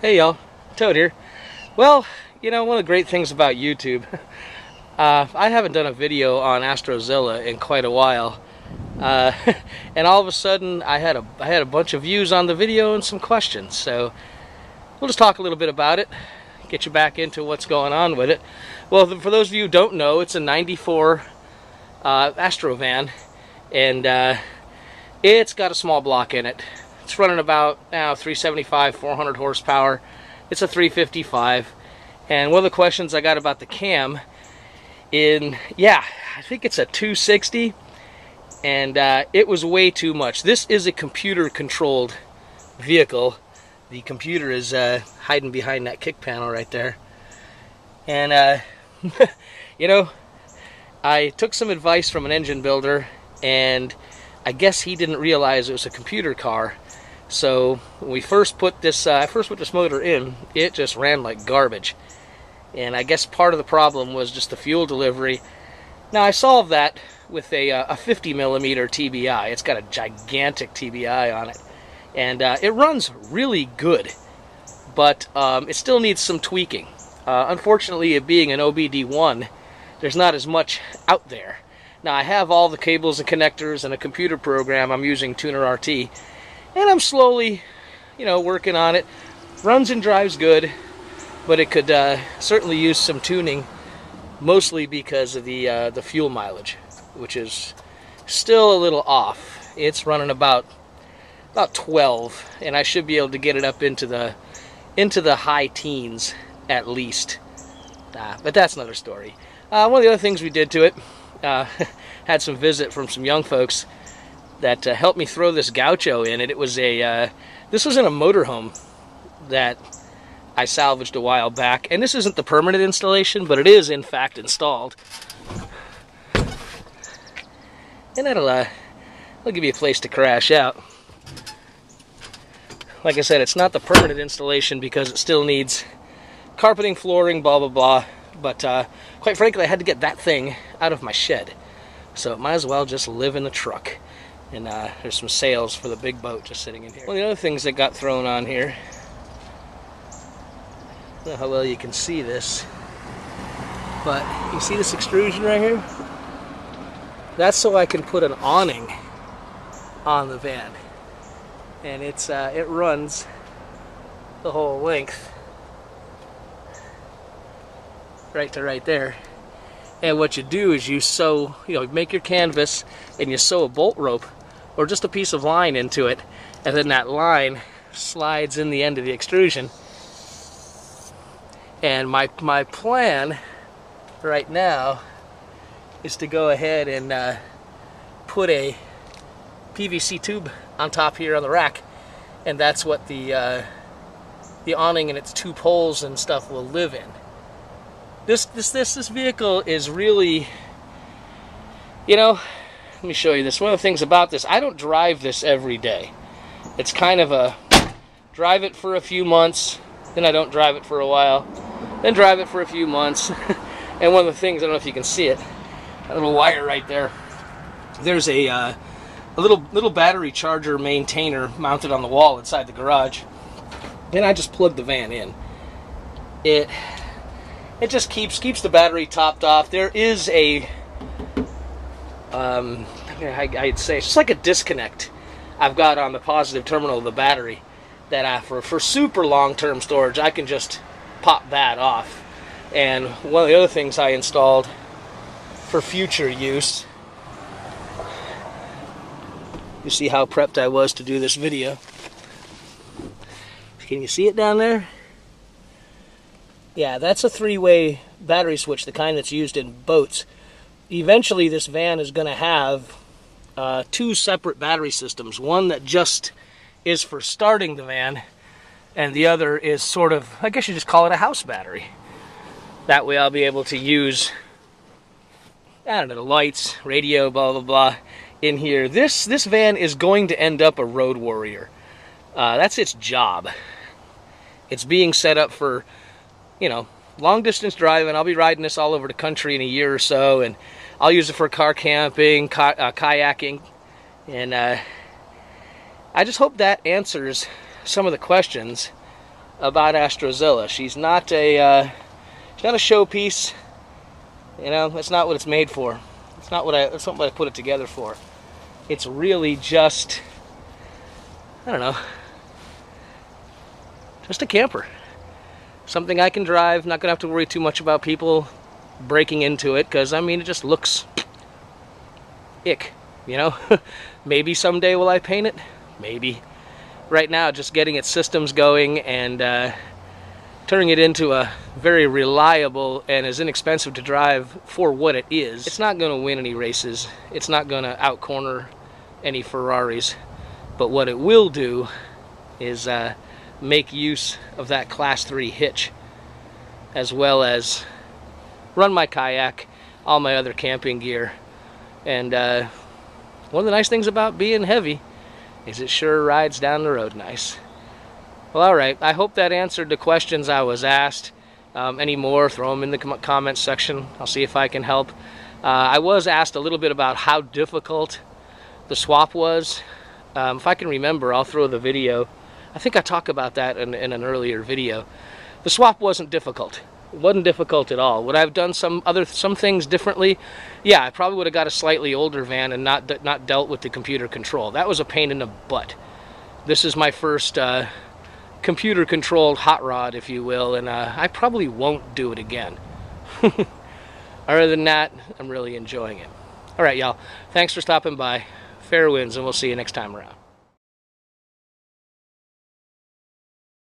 Hey y'all, Toad here. Well, you know, one of the great things about YouTube, I haven't done a video on AstroZilla in quite a while, and all of a sudden I had a bunch of views on the video and some questions. So we'll just talk a little bit about it, get you back into what's going on with it. Well, for those of you who don't know, it's a '94 Astro van, and it's got a small block in it. It's running about 375, 400 horsepower. It's a 355. And one of the questions I got about the cam, I think it's a 260, and it was way too much. This is a computer-controlled vehicle. The computer is hiding behind that kick panel right there. And, you know, I took some advice from an engine builder, and I guess he didn't realize it was a computer car. So when we first put this, motor in, it just ran like garbage. And I guess part of the problem was just the fuel delivery. Now I solved that with a 50 millimeter TBI. It's got a gigantic TBI on it, and it runs really good, but it still needs some tweaking. Unfortunately, it being an OBD1, there's not as much out there. Now I have all the cables and connectors and a computer program. I'm using Tuner RT. And I'm slowly, you know, working on it. Runs and drives good, but it could certainly use some tuning, mostly because of the fuel mileage, which is still a little off. It's running about 12, and I should be able to get it up into the high teens at least. But that's another story. One of the other things we did to it, had some visit from some young folks that helped me throw this gaucho in it. It was this was in a motorhome that I salvaged a while back, and this isn't the permanent installation, but it is in fact installed. And that'll give you a place to crash out. Like I said, it's not the permanent installation because it still needs carpeting, flooring, blah blah blah. But quite frankly, I had to get that thing out of my shed, so it might as well just live in the truck. And there's some sails for the big boat just sitting in here. One of the other things that got thrown on here, I don't know how well you can see this, but you see this extrusion right here? That's so I can put an awning on the van. And it runs the whole length, right to right there. And what you do is you sew, make your canvas and you sew a bolt rope or just a piece of line into it, and then that line slides in the end of the extrusion. And my plan right now is to go ahead and put a PVC tube on top here on the rack, and that's what the awning and its two poles and stuff will live in. This vehicle is really, let me show you this. One of the things about this, I don't drive this every day. It's kind of a drive it for a few months, then I don't drive it for a while, then drive it for a few months. And one of the things, I don't know if you can see it, that little wire right there, there's a little battery charger maintainer mounted on the wall inside the garage. Then I just plug the van in. It just keeps the battery topped off. There is a, I'd say, it's just like a disconnect I've got on the positive terminal of the battery that for super long-term storage, I can just pop that off. And one of the other things I installed for future use, you see how prepped I was to do this video. Can you see it down there? Yeah, that's a three-way battery switch, the kind that's used in boats. Eventually, this van is going to have two separate battery systems. One that just is for starting the van, and the other is sort of, I guess you just call it a house battery. That way I'll be able to use, I don't know, the lights, radio, blah, blah, blah, in here. This van is going to end up a road warrior. That's its job. It's being set up for, long distance driving. I'll be riding this all over the country in a year or so, and I'll use it for car camping, kayaking, and I just hope that answers some of the questions about AstroZilla. She's not a showpiece. You know, that's not what it's made for. That's not what I put it together for. It's really just, I don't know, just a camper. Something I can drive, not gonna have to worry too much about people breaking into it, because I mean, it just looks ick, you know. Maybe someday will I paint it? Maybe. Right now, just getting its systems going and turning it into a very reliable and is inexpensive to drive for what it is. It's not going to win any races. It's not going to outcorner any Ferraris. But what it will do is make use of that Class 3 hitch, as well as run my kayak, all my other camping gear. And one of the nice things about being heavy is it sure rides down the road nice. Well, alright, I hope that answered the questions I was asked. Any more, throw them in the comments section. I'll see if I can help. I was asked a little bit about how difficult the swap was. If I can remember, I'll throw the video. I think I talked about that in an earlier video. The swap wasn't difficult. It wasn't difficult at all. Would I have done some things differently? Yeah, I probably would have got a slightly older van and not dealt with the computer control. That was a pain in the butt. This is my first computer-controlled hot rod, if you will, and I probably won't do it again. Other than that, I'm really enjoying it. All right, y'all. Thanks for stopping by. Fair winds, and we'll see you next time around.